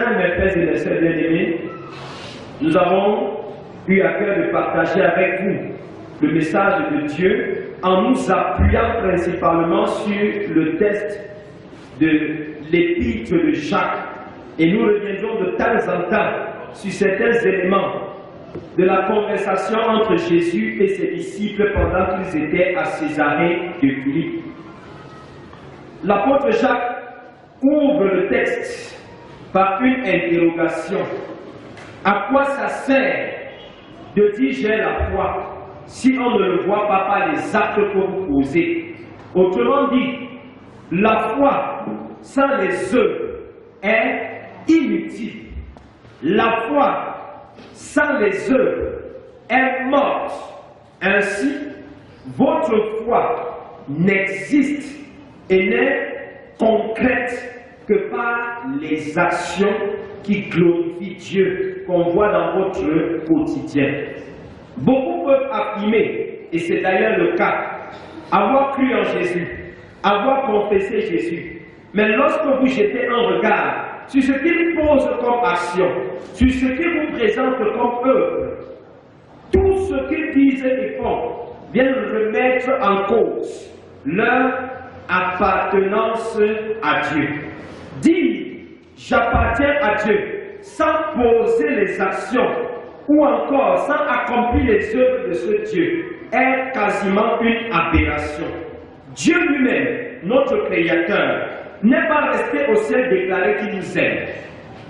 Mes frères et mes sœurs bien-aimés, nous avons eu à cœur de partager avec vous le message de Dieu en nous appuyant principalement sur le texte de l'épître de Jacques. Et nous reviendrons de temps en temps sur certains éléments de la conversation entre Jésus et ses disciples pendant qu'ils étaient à Césarée de Philippe. L'apôtre Jacques ouvre le texte par une interrogation. À quoi ça sert de dire j'ai la foi si on ne le voit pas par les actes que vous posez? Autrement dit, la foi sans les œuvres est inutile. La foi sans les œuvres est morte. Ainsi, votre foi n'existe et n'est concrète que par les actions qui glorifient Dieu, qu'on voit dans votre quotidien. Beaucoup peuvent affirmer, et c'est d'ailleurs le cas, avoir cru en Jésus, avoir confessé Jésus. Mais lorsque vous jetez un regard sur ce qu'il pose comme action, sur ce qu'il vous présente comme œuvre, tout ce qu'ils disent et font vient remettre en cause leur appartenance à Dieu. Dire j'appartiens à Dieu sans poser les actions ou encore sans accomplir les œuvres de ce Dieu est quasiment une aberration. Dieu lui-même, notre Créateur, n'est pas resté au ciel déclaré qu'il nous aime.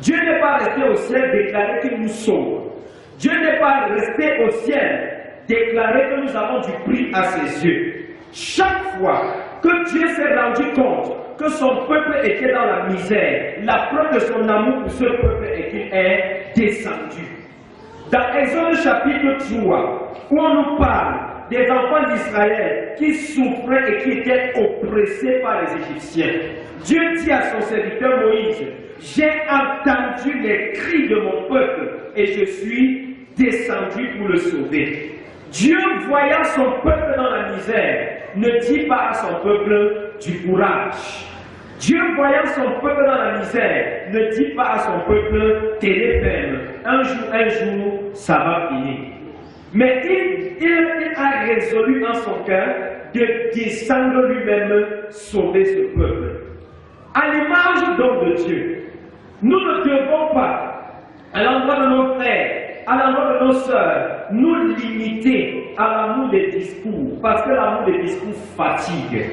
Dieu n'est pas resté au ciel déclaré qu'il nous sauve. Dieu n'est pas resté au ciel déclaré que nous avons du prix à ses yeux. Chaque fois que Dieu s'est rendu compte que son peuple était dans la misère, la preuve de son amour pour ce peuple est qu'il est descendu. Dans Exode chapitre 3, où on nous parle des enfants d'Israël qui souffraient et qui étaient oppressés par les Égyptiens, Dieu dit à son serviteur Moïse, j'ai entendu les cris de mon peuple et je suis descendu pour le sauver. Dieu, voyant son peuple dans la misère, ne dit pas à son peuple du courage. Dieu, voyant son peuple dans la misère, ne dit pas à son peuple t'es ferme. Un jour, ça va finir. Mais il a résolu en son cœur de descendre lui-même sauver ce peuple. À l'image donc de Dieu, nous ne devons pas, à l'endroit de nos frères, à l'endroit de nos sœurs, nous limiter à l'amour des discours, parce que l'amour des discours fatigue.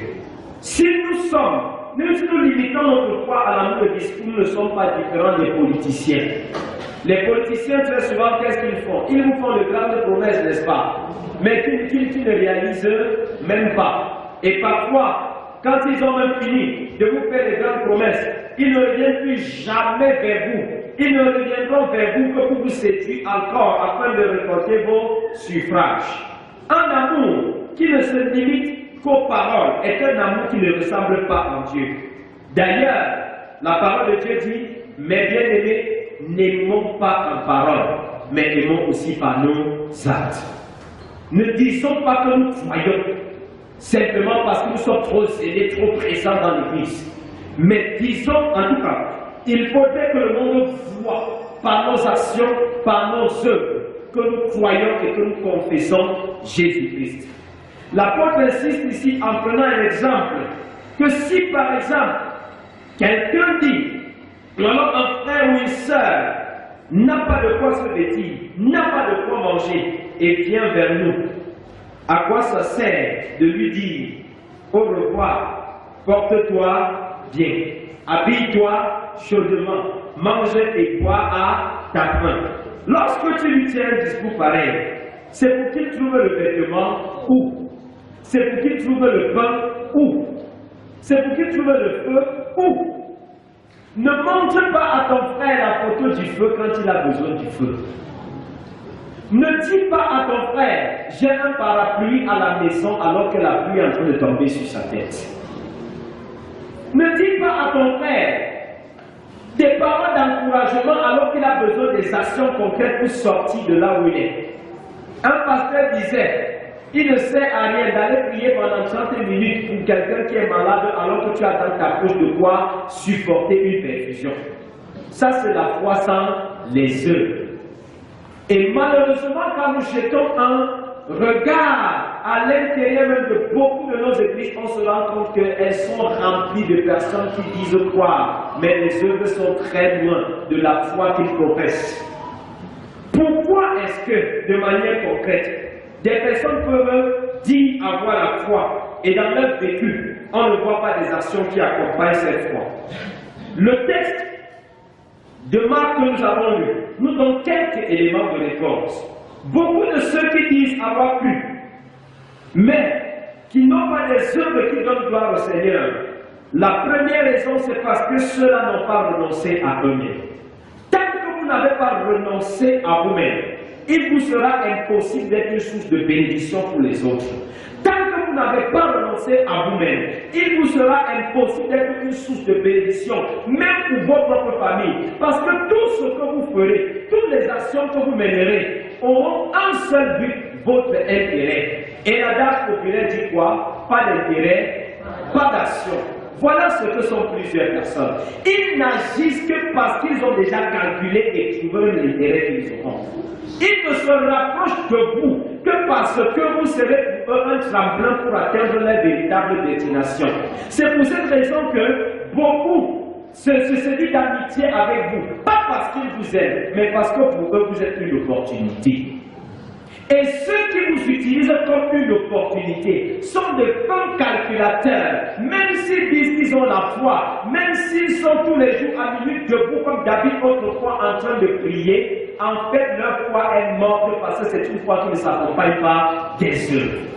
Si nous limitons notre foi à l'amour des discours, nous ne sommes pas différents des politiciens. Les politiciens, très souvent, qu'est-ce qu'ils font? Ils vous font de grandes promesses, n'est-ce pas? Mais qu'ils ne réalisent même pas. Et parfois, quand ils ont même fini de vous faire de grandes promesses, ils ne reviennent plus jamais vers vous. Ils ne reviendront vers vous que pour vous séduire encore afin de récolter vos suffrages. Un amour qui ne se limite qu'aux paroles est un amour qui ne ressemble pas en Dieu. D'ailleurs, la parole de Dieu dit, mes bien-aimés, n'aimons pas en parole, mais aimons aussi par nos actes. Ne disons pas que nous croyons, simplement parce que nous sommes trop zélés, trop présents dans l'Église. Mais disons en tout cas, il faudrait que le monde voit par nos actions, par nos œuvres, que nous croyons et que nous confessons Jésus-Christ. L'apôtre insiste ici en prenant un exemple, que si par exemple, quelqu'un dit, alors un frère ou une sœur n'a pas de quoi se vêtir, n'a pas de quoi manger, et vient vers nous, à quoi ça sert de lui dire, au revoir, porte-toi bien, habille-toi chaudement, mange et bois à ta faim. Lorsque tu lui tiens un discours pareil, c'est pour qu'il trouve le vêtement où? C'est pour qu'il trouve le pain où? C'est pour qu'il trouve le feu où? Ne montre pas à ton frère la photo du feu quand il a besoin du feu. Ne dis pas à ton frère, j'ai un parapluie à la maison alors que la pluie est en train de tomber sur sa tête. Ne dis pas à ton frère des paroles d'encouragement alors qu'il a besoin des actions concrètes pour sortir de là où il est. Un pasteur disait, il ne sert à rien d'aller prier pendant 30 minutes pour quelqu'un qui est malade alors que tu as dans ta poche de quoi supporter une perfusion. Ça, c'est la foi sans les œuvres. Et malheureusement, quand nous jetons un regard à l'intérieur même de beaucoup de nos églises, on se rend compte qu'elles sont remplies de personnes qui disent croire, mais les œuvres sont très loin de la foi qu'ils professent. Pourquoi est-ce que, de manière concrète, des personnes peuvent dire avoir la foi et dans leur vécu, on ne voit pas des actions qui accompagnent cette foi? Le texte de Marc que nous avons lu nous donne quelques éléments de réponse. Beaucoup de ceux qui disent avoir cru, mais qui n'ont pas des œuvres qui donnent gloire au Seigneur, la première raison, c'est parce que ceux-là n'ont pas renoncé à eux-mêmes. Tant que vous n'avez pas renoncé à vous-même, il vous sera impossible d'être une source de bénédiction pour les autres. Tant que vous n'avez pas renoncé à vous-même, il vous sera impossible d'être une source de bénédiction, même pour votre propre famille. Parce que tout ce que vous ferez, toutes les actions que vous mènerez, auront un seul but, votre intérêt. Et l'adage populaire dit quoi? Pas d'intérêt, pas d'action. Voilà ce que sont plusieurs personnes. Ils n'agissent que parce qu'ils ont déjà calculé et trouvé l'intérêt qu'ils auront. Ils ne se rapprochent de vous que parce que vous serez pour eux un tremplin pour atteindre leur véritable destination. C'est pour cette raison que beaucoup se lient d'amitié avec vous. Pas parce qu'ils vous aiment, mais parce que pour eux vous êtes une opportunité. Et ceux qui vous utilisent comme une opportunité sont de bons calculateurs. Même s'ils disent qu'ils ont la foi, même s'ils sont tous les jours à minute debout comme David autrefois en train de prier, en fait leur foi est morte parce que c'est une foi qui ne s'accompagne pas des œuvres.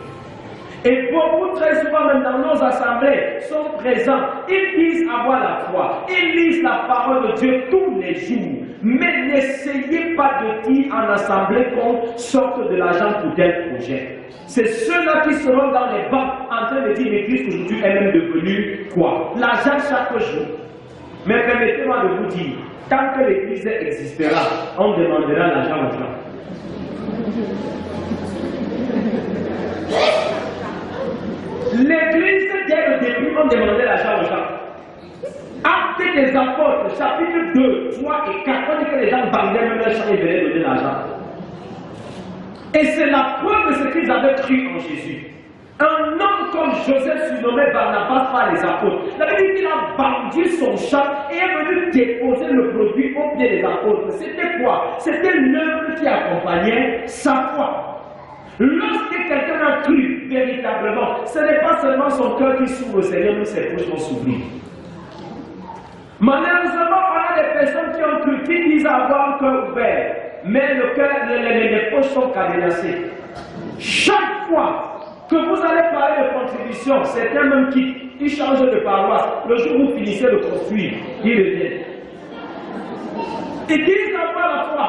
Et beaucoup, très souvent, même dans nos assemblées, sont présents. Ils disent avoir la foi. Ils lisent la parole de Dieu tous les jours. Mais n'essayez pas de dire en assemblée qu'on sorte de l'argent pour tel projet. C'est ceux-là qui seront dans les bancs en train de dire l'église aujourd'hui est même devenue quoi? L'argent chaque jour. Mais permettez-moi de vous dire, tant que l'église existera, on demandera l'argent aux gens. L'église, dès le début, on demandait l'argent aux gens. Actes des apôtres, chapitre 2, 3 et 4, on dit que les gens vendaient même leur champ et venaient donner l'argent. Et c'est la preuve de ce qu'ils avaient cru en Jésus. Un homme comme Joseph, surnommé Barnabas par les apôtres, la Bible dit qu'il a vendu son champ et est venu déposer le produit au pied des apôtres. C'était quoi? C'était l'œuvre qui accompagnait sa foi. Lorsque quelqu'un a cru véritablement, ce n'est pas seulement son cœur qui s'ouvre au Seigneur, mais ses bouches vont s'ouvrir. Malheureusement, on a des personnes qui ont cru, qui disent avoir un cœur ouvert, mais le cœur, les poches sont cadenassées. Chaque fois que vous allez parler de contribution, certains même quittent, ils changent de paroisse. Le jour où vous finissez de construire, ils reviennent. Ils disent avoir la foi.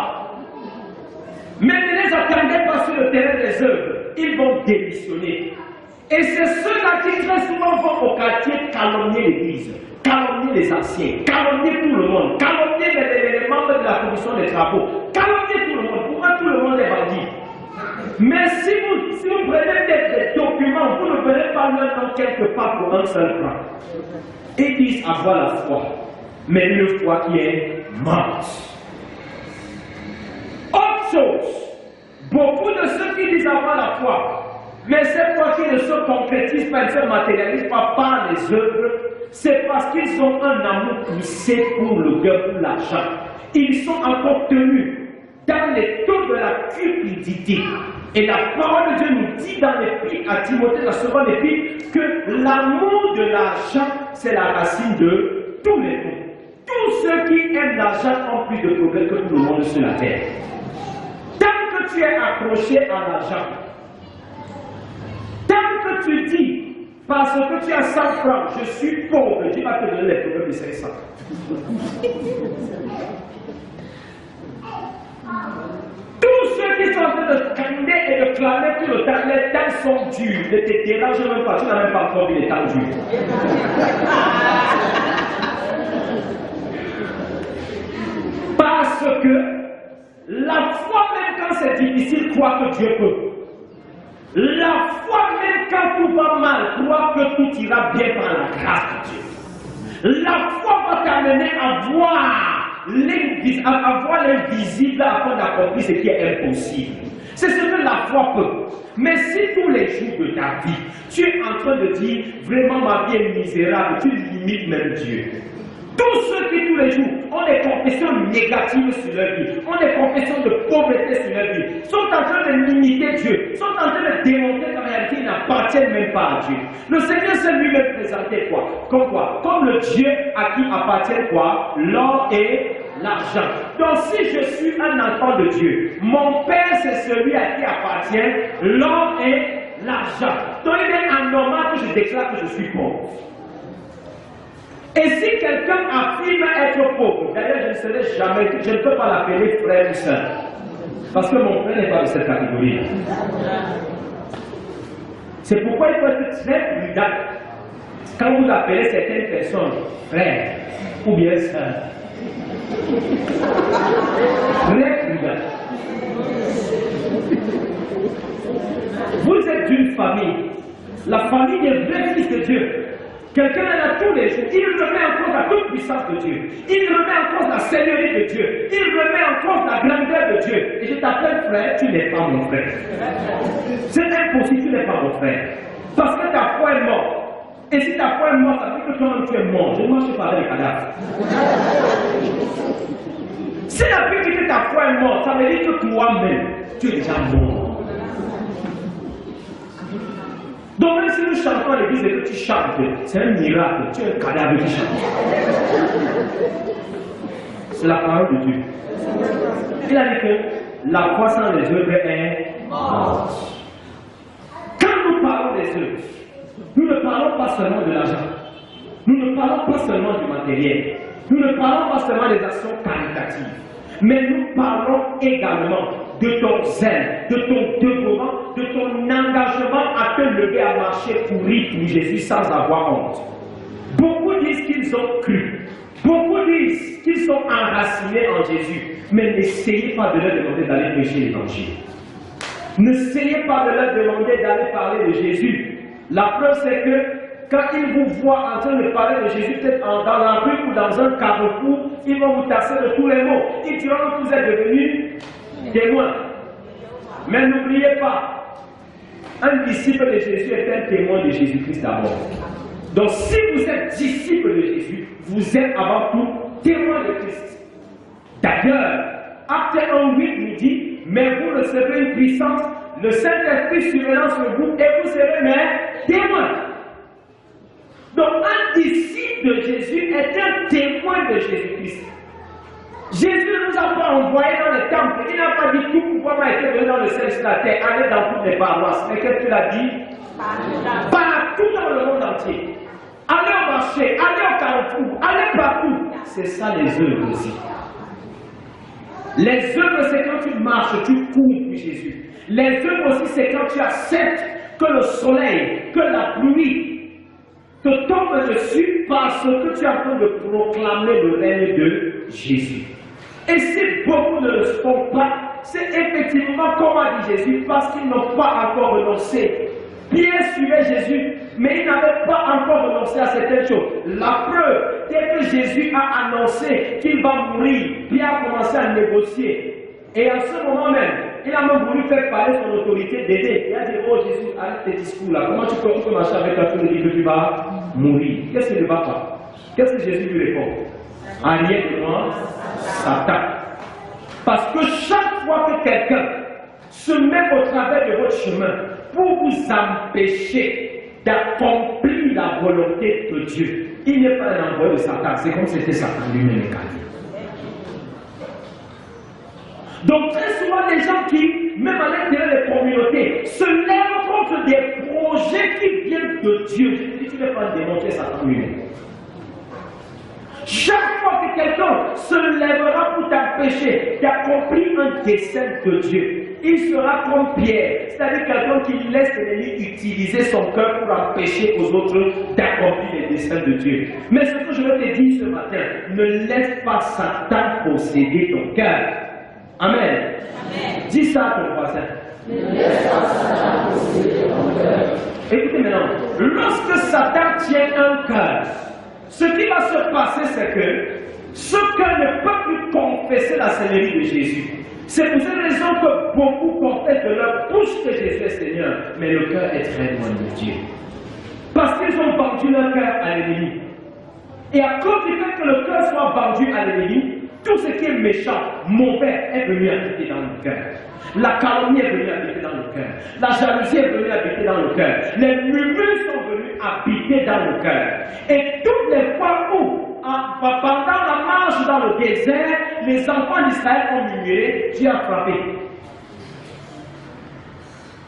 Mais ne les attendez pas sur le terrain des œuvres, ils vont démissionner. Et c'est ceux-là qui très souvent vont au quartier calomnier l'église, calomnier les anciens, calomnier tout le monde, calomnier les membres de la commission des travaux, calomnier tout le monde. Pourquoi tout le monde est bandit? Mais si vous prenez des documents, vous ne verrez pas leur nom quelque part pour un seul franc. Ils disent avoir la foi, mais une foi qui est morte. Autre chose, beaucoup de ceux qui disent avoir la foi, mais cette foi qui ne se concrétise pas, ne se matérialise pas par les œuvres, c'est parce qu'ils ont un amour poussé pour le cœur, pour l'argent. Ils sont encore tenus dans les taux de la cupidité. Et la parole de Dieu nous dit dans l'épître à Timothée, la seconde épître, que l'amour de l'argent, c'est la racine de tous les maux. Tous ceux qui aiment l'argent ont plus de progrès que tout le monde sur la terre. Tant que tu es accroché à l'argent, tant que tu dis, parce que tu as 100 francs, je suis pauvre, Dieu va te donner les problèmes de 500. Tous ceux qui sont en train de scander et de clamer tout le temps, les temps sont durs, ne te dérange même pas, tu n'as même pas encore vu les temps durs. Parce que la foi, même quand c'est difficile, croit que Dieu peut. La foi, même quand tout va mal, croit que tout ira bien par la grâce de Dieu. La foi va t'amener à voir voir l'invisible afin d'accomplir ce qui est impossible. C'est ce que la foi peut. Mais si tous les jours de ta vie, tu es en train de dire, vraiment ma vie est misérable, tu limites même Dieu. Tous ceux qui tous les jours ont des confessions négatives sur leur vie, ont des confessions de pauvreté sur leur vie, sont en train de limiter Dieu, sont en train de démontrer qu'en réalité ils n'appartiennent même pas à Dieu. Le Seigneur s'est lui-même présenté quoi? Comme le Dieu à qui appartient quoi? L'or et l'argent. Donc si je suis un enfant de Dieu, mon Père c'est celui à qui appartient l'or et l'argent. Donc il est anormal que je déclare que je suis pauvre. Et si quelqu'un affirme être pauvre, d'ailleurs je ne serai jamais, je ne peux pas l'appeler frère ou sœur, parce que mon frère n'est pas de cette catégorie. C'est pourquoi il faut être très prudent quand vous appelez certaines personnes frère ou bien sœur. Très prudent. Vous êtes d'une famille, la famille des vrais fils de Dieu. Quelqu'un est là tous les jours, il remet en cause la toute puissance de Dieu, il remet en cause la seigneurie de Dieu, il remet en cause la grandeur de Dieu. Et je t'appelle frère, tu n'es pas mon frère. C'est impossible, tu n'es pas mon frère. Parce que ta foi est morte. Et si ta foi est morte, ça veut dire que toi-même tu es mort. Je ne marche pas avec les cadavres. Si la Bible dit que ta foi est morte, ça veut dire que toi-même, tu es déjà mort. Donc même si nous chantons à l'église et que tu chantes, c'est un miracle, tu es un cadavre qui chante. C'est la parole de Dieu. Il a dit que la foi sans les œuvres est morte. Quand nous parlons des œuvres, nous ne parlons pas seulement de l'argent, nous ne parlons pas seulement du matériel, nous ne parlons pas seulement des actions caritatives, mais nous parlons également de ton zèle, de ton dévouement, de ton engagement à te lever à marcher pour Jésus sans avoir honte. Beaucoup disent qu'ils ont cru, beaucoup disent qu'ils sont enracinés en Jésus, mais n'essayez pas de leur demander d'aller prêcher l'évangile. N'essayez pas de leur demander d'aller parler de Jésus. La preuve c'est que quand ils vous voient en train de parler de Jésus, peut-être dans la rue ou dans un carrefour, ils vont vous tasser de tous les mots. Ils diront que vous êtes devenus témoins. Mais n'oubliez pas, un disciple de Jésus est un témoin de Jésus-Christ d'abord. Donc si vous êtes disciple de Jésus, vous êtes avant tout témoin de Christ. D'ailleurs, Acte 1:8 nous dit, mais vous recevrez une puissance, le Saint-Esprit survenant sur vous et vous serez mes témoins. Donc un disciple de Jésus est un témoin de Jésus-Christ. Jésus ne nous a pas envoyés dans les temples. Il n'a pas dit tout pouvoir m'a été donné dans le ciel sur la terre. Allez dans toutes les paroisses. Mais qu'est-ce qu'il a dit? Partout dans le monde entier. Allez au marché, allez au carrefour, allez partout. C'est ça les œuvres aussi. Les œuvres, c'est quand tu marches, tu cours pour Jésus. Les œuvres aussi, c'est quand tu acceptes que le soleil, que la pluie te tombe dessus parce que tu es en train de proclamer le règne de Jésus. Et si beaucoup ne le font pas, c'est effectivement comme a dit Jésus, parce qu'ils n'ont pas encore renoncé. Pierre suivait Jésus, mais il n'avait pas encore renoncé à certaines choses. La preuve, dès que Jésus a annoncé qu'il va mourir, Pierre a commencé à négocier. Et à ce moment même, il a même voulu faire parler son autorité d'aider. Il a dit, oh Jésus, arrête tes discours là. Comment tu peux marcher avec toi, tu me dis que tu vas mourir? Qu'est-ce qui ne va pas? Qu'est-ce que Jésus lui répond? Rien de moi, Satan. Parce que chaque fois que quelqu'un se met au travers de votre chemin pour vous empêcher d'accomplir la volonté de Dieu, il n'est pas un envoyé de Satan. C'est comme si c'était Satan lui-même incarné. Donc très souvent, les gens qui, même à l'intérieur des communautés, se lèvent contre des projets qui viennent de Dieu. Je dis, tu ne peux pas démontrer Satan lui-même. Chaque fois que quelqu'un se lèvera pour t'empêcher d'accomplir un dessein de Dieu, il sera comme Pierre, c'est-à-dire quelqu'un qui laisse l'ennemi utiliser son cœur pour empêcher aux autres d'accomplir les desseins de Dieu. Mais ce que je veux te dire ce matin, ne laisse pas Satan posséder ton cœur. Amen. Amen. Dis ça à ton voisin. Ne laisse pas Satan posséder ton cœur. Écoutez maintenant, lorsque Satan tient un cœur, ce qui va se passer, c'est que Ce cœur ne peut plus confesser la Seigneurie de Jésus. C'est pour cette raison que beaucoup confessent de leur bouche que Jésus est Seigneur, mais le cœur est très loin de Dieu. Parce qu'ils ont vendu leur cœur à l'ennemi. Et à cause du fait que le cœur soit vendu à l'ennemi, tout ce qui est méchant, mauvais, est venu habiter dans le cœur. La calomnie est venue habiter dans le cœur. La jalousie est venue habiter dans le cœur. Les murmures sont venus habiter dans le cœur. Et toutes les fois où, pendant la marche dans le désert, les enfants d'Israël ont murmuré, Dieu a frappé.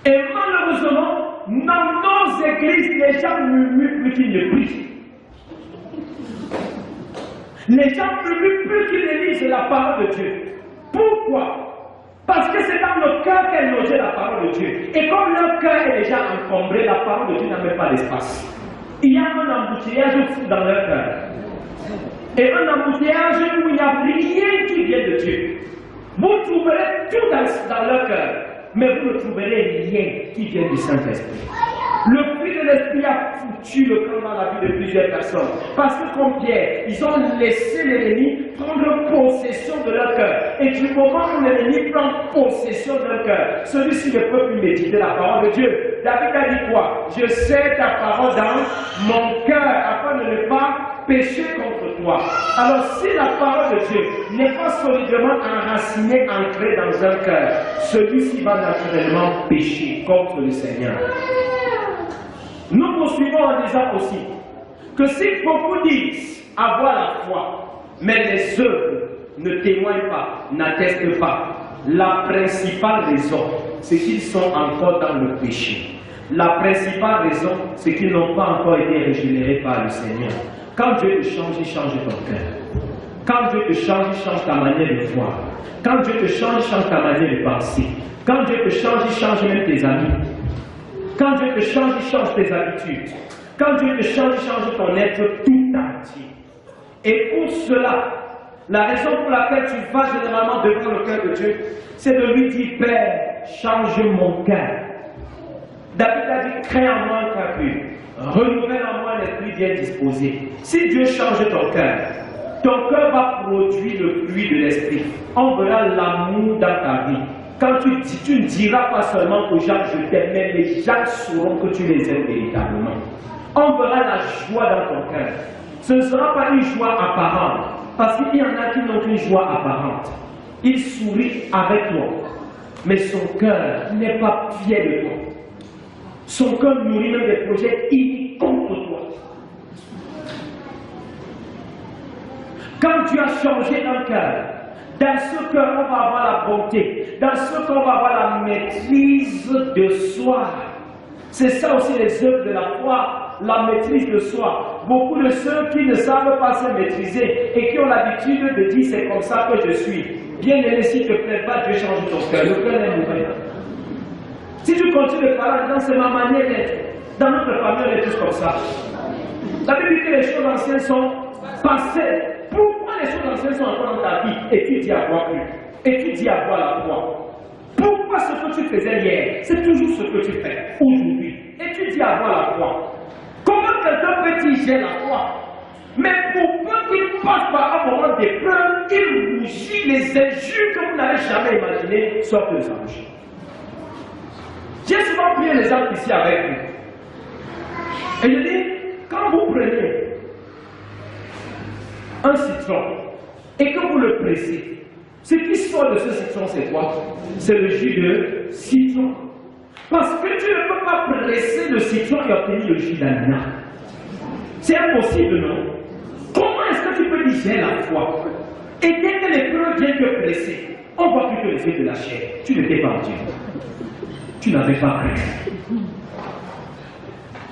Et malheureusement, dans nos églises, les gens murmurent plus qu'ils ne prient. Les gens murmurent plus qu'ils ne lisent la parole de Dieu. Pourquoi? Parce que c'est dans le cœur qu'est logée la parole de Dieu. Et comme leur cœur est déjà encombré, la parole de Dieu n'a même pas d'espace. Il y a un embouteillage fou dans leur cœur. Et un embouteillage où il n'y a rien qui vient de Dieu. Vous trouverez tout dans leur cœur, mais vous ne trouverez rien qui vient du Saint-Esprit. Le fruit de l'Esprit a foutu le camp dans la vie de plusieurs personnes. Parce que comme Pierre, ils ont laissé l'ennemi prendre possession de leur cœur. Et du moment où l'ennemi prend possession de leur cœur, celui-ci ne peut plus méditer la parole de Dieu. David a dit quoi? Je sais ta parole dans mon cœur afin de ne pas pécher contre toi. Alors si la parole de Dieu n'est pas solidement enracinée, ancrée dans un cœur, celui-ci va naturellement pécher contre le Seigneur. Nous poursuivons en disant aussi que si beaucoup disent avoir la foi, mais les œuvres ne témoignent pas, n'attestent pas, la principale raison, c'est qu'ils sont encore dans le péché. La principale raison, c'est qu'ils n'ont pas encore été régénérés par le Seigneur. Quand Dieu te change, il change ton cœur. Quand Dieu te change, il change ta manière de voir. Quand Dieu te change, il change ta manière de penser. Quand Dieu te change, il change même tes amis. Quand Dieu te change, il change tes habitudes. Quand Dieu te change, il change ton être tout entier. Et pour cela, la raison pour laquelle tu vas généralement devant le cœur de Dieu, c'est de lui dire, Père, change mon cœur. David a dit, crée en moi un cœur pur. Renouvelle en moi l'esprit bien disposé. Si Dieu change ton cœur va produire le fruit de l'esprit. On verra l'amour dans ta vie. Quand tu ne diras pas seulement aux gens je t'aime, mais les gens sauront que tu les aimes véritablement. On verra la joie dans ton cœur. Ce ne sera pas une joie apparente, parce qu'il y en a qui n'ont qu'une joie apparente. Il sourit avec toi, mais son cœur n'est pas fier de toi. Son cœur nourrit même des projets iniques contre toi. Quand tu as changé un cœur, dans ce cœur, on va avoir la bonté. Dans ce cœur, on va avoir la maîtrise de soi. C'est ça aussi les œuvres de la foi, la maîtrise de soi. Beaucoup de ceux qui ne savent pas se maîtriser et qui ont l'habitude de dire c'est comme ça que je suis. Bien aimé, s'il te plaît pas, Dieu change ton cœur. Le cœur est mauvais. Si tu continues de parler en disant c'est ma manière d'être, dans notre famille on est tous comme ça. La Bible dit que les choses anciennes sont passées. Pourquoi les choses anciennes sont encore dans ta vie? Étudie à voir plus. Étudie à voir la foi. Pourquoi ce que tu faisais hier, c'est toujours ce que tu fais aujourd'hui? Étudie à voir la foi. Comment quelqu'un peut dire j'ai la foi? Mais pour peu qu'il passe par un moment d'épreuve, il rougit, les injures que vous n'avez jamais imaginées sortent de sa bouche. J'ai souvent pris les exemples ici avec vous. Et je dis, quand vous prenez un citron et que vous le pressez, ce qui sort de ce citron, c'est quoi? C'est le jus de citron. Parce que tu ne peux pas presser le citron et obtenir le jus d'ananas. C'est impossible, non? Comment est-ce que tu peux dire j'ai la foi? Et dès que l'épreuve vient te presser, on voit plutôt les yeux de la chair. Tu n'étais pas en Dieu. Tu n'avais pas cru.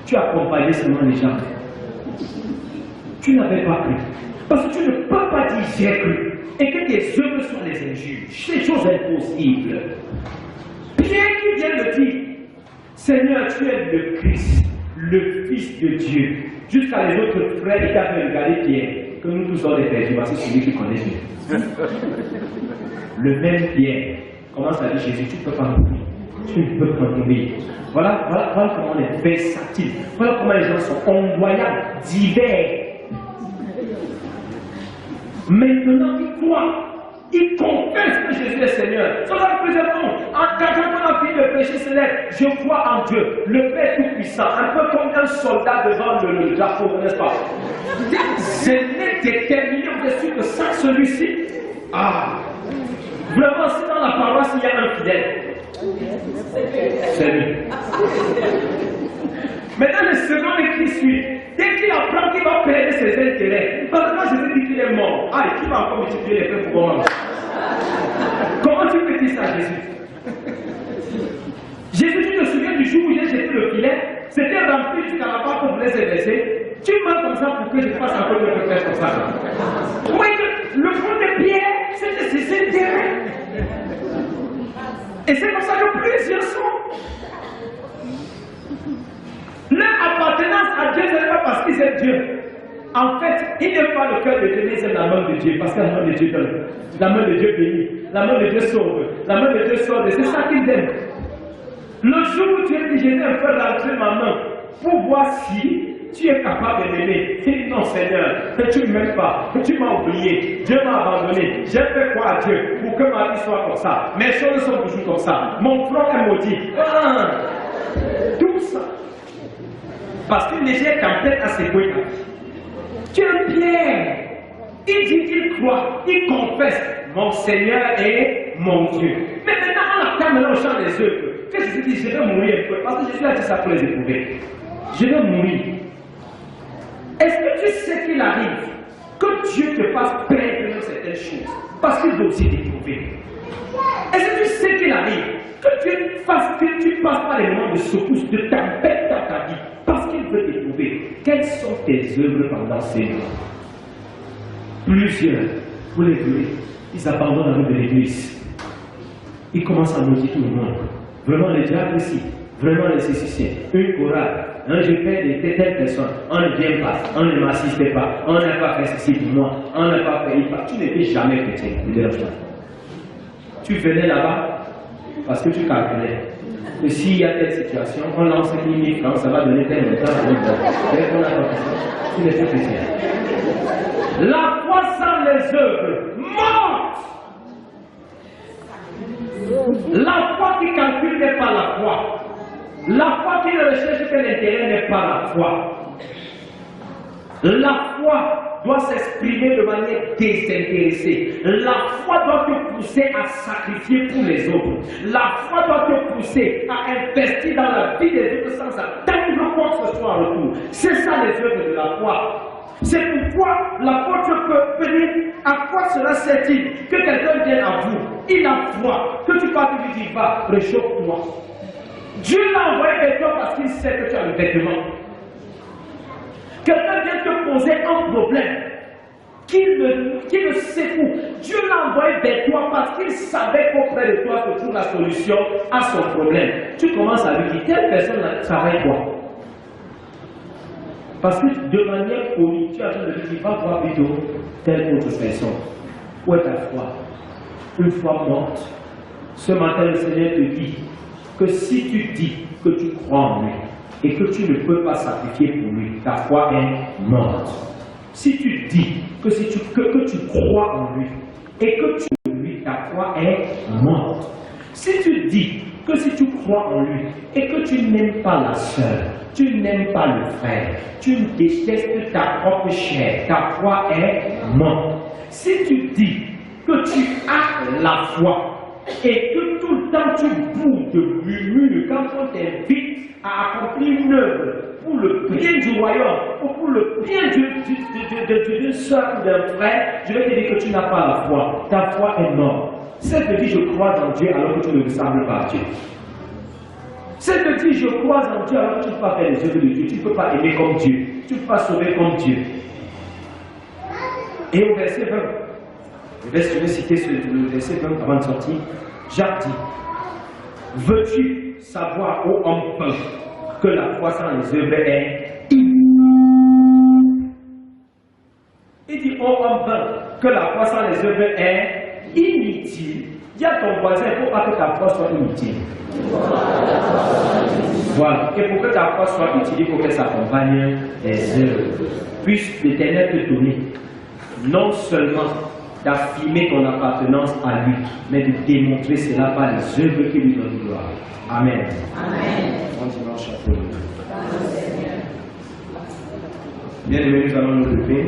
Tu accompagnais seulement les gens. Tu n'avais pas cru. Parce que tu ne peux pas dire j'ai cru. Et que tes œuvres sont les injures. C'est chose impossible. Pierre qui vient de dire, Seigneur, tu es le Christ, le Fils de Dieu. Jusqu'à les autres frères, ils avaient regardé Pierre, que nous tous sommes des perdus. Voici celui qui connaît Dieu. Le même Pierre commence à dire Jésus, tu ne peux pas mourir. Tu ne peux pas mourir. Voilà comment on est versatile. Voilà comment les gens sont ondoyables, divers. Maintenant, il croit. Il confesse que Jésus est Seigneur. C'est ça que c'est bon. Quand on a fini de péché, c'est je crois en Dieu, le Père Tout-Puissant, un peu comme un soldat devant le drapeau, n'est-ce pas? Je l'ai déterminé, vous êtes sûr que sans celui-ci, vraiment, si dans la paroisse il y a un fidèle, c'est lui. Maintenant, le second écrit suit. Dès qu'il apprend qu'il va perdre ses intérêts, parce que quand je te dis qu'il est mort, qui va encore multiplier les faits pour moi? Comment tu peux dire ça à Jésus? Jésus, tu te souviens du jour où j'ai jeté le filet? C'était rempli jusqu'à la part qu'on voulait se laisser. Tu mens comme ça pour que je fasse encore quelque chose comme ça. Oui, le fond de Pierre, c'était ses intérêts. Et c'est comme ça que plusieurs sont. Leur appartenance à Dieu, ce n'est pas parce qu'ils aiment Dieu. En fait, ils n'aiment pas le cœur de Dieu, mais ils aiment la main de Dieu. Parce que la main de Dieu donne. La main de Dieu bénit. La main de Dieu sauve. La main de Dieu sauve. C'est ça qu'ils aiment. Le jour où Dieu dit, je vais faire rentrer ma main pour voir si tu es capable de m'aimer. Il dit, non Seigneur, tu ne m'aimes pas. Tu m'as oublié. Dieu m'a abandonné. J'ai fait quoi à Dieu pour que ma vie soit comme ça? Mes choses sont toujours comme ça. Mon front est maudit. Tout ça. Parce qu'une légère tempête a secoué ta vie. Tu es Pierre. Il dit qu'il croit, il confesse, mon Seigneur est mon Dieu. Mais maintenant, on attend maintenant au champ des œuvres. Qu'est-ce que tu dis? Je vais mourir un peu. Parce que Jésus a dit ça pour les éprouver. Je vais mourir. Est-ce que tu sais qu'il arrive que Dieu te fasse perdre certaines choses? Parce qu'il veut aussi t'éprouver. Est-ce que tu sais qu'il arrive que Dieu fasse que tu passes par les moments de secousse, de tempête dans ta vie? Parce qu'il veut t'éprouver. Quelles sont tes œuvres pendant ces mois? Plusieurs, vous les voyez, ils abandonnent la route de l'église. Ils commencent à maudire tout le monde. Vraiment les diables aussi, vraiment les céciciens, une chorale, je fais de telle personne, on ne vient pas, on ne m'assiste pas, on n'a pas fait ceci pour moi, on n'a pas fait ça. Tu n'étais jamais chrétien, ne dérange pas. Tu venais là-bas parce que tu calculais que s'il y a telle situation, on lance 10 000 francs, ça va donner tel montant. Tu n'es plus chrétien. La foi sans les œuvres, morte. La foi qui calcule n'est pas la foi. La foi qui ne recherche que l'intérêt n'est pas la foi. La foi doit s'exprimer de manière désintéressée. La foi doit te pousser à sacrifier pour les autres. La foi doit te pousser à investir dans la vie des autres sans attendre quoi que ce soit en retour. C'est ça les œuvres de la foi. C'est pourquoi l'apôtre peut venir. À quoi cela sert-il que quelqu'un vienne à vous? Il a foi. Que tu partes lui dire, va, réchauffe-moi. Dieu l'a envoyé vers toi parce qu'il sait que tu as le vêtement. Quelqu'un vient te poser un problème qu'il ne sait où. Dieu l'a envoyé vers toi parce qu'il savait qu'auprès de toi se trouve la solution à son problème. Tu commences à lui dire, telle personne travaille quoi? Parce que de manière polie, tu as besoin de lui dire, va voir plutôt telle autre personne. Où est ta foi? Une foi morte. Ce matin, le Seigneur te dit que si tu dis que tu crois en lui et que tu ne peux pas sacrifier pour lui, ta foi est morte. Si tu dis que tu crois en lui et que tu en lui, ta foi est morte. Si tu dis que si tu crois en lui et que tu n'aimes pas la sœur, tu n'aimes pas le frère, tu détestes ta propre chair, ta foi est morte. Si tu dis que tu as la foi et que tout le temps tu boudes, murmures quand on t'invite à accomplir une œuvre pour le bien du royaume ou pour le bien d'une soeur ou d'un frère, je vais te dire que tu n'as pas la foi. Ta foi est morte. Si elle te dit je crois en Dieu alors que tu ne ressembles pas à Dieu. Si elle te dit je crois en Dieu alors que tu ne peux pas faire les œuvres de Dieu, tu ne peux pas aimer comme Dieu, tu ne peux pas sauver comme Dieu. Et au verset 20, je vais citer le verset 20 avant de sortir. Jacques dit, veux-tu savoir, ô homme peint, que la foi sans les œuvres est inutile? Il dit, ô homme peint, que la foi sans les œuvres est inutile. Dis à ton voisin, il ne faut pas que ta foi soit inutile. Voilà. Et pour que ta foi soit utile, il faut qu'elle s'accompagne des œuvres. Puisse l'Éternel te donner non seulement d'affirmer ton appartenance à lui, mais de démontrer cela par les œuvres qui lui donnent gloire. Amen. Amen. Bon dimanche à tous. Bien aimés, nous allons nous lever.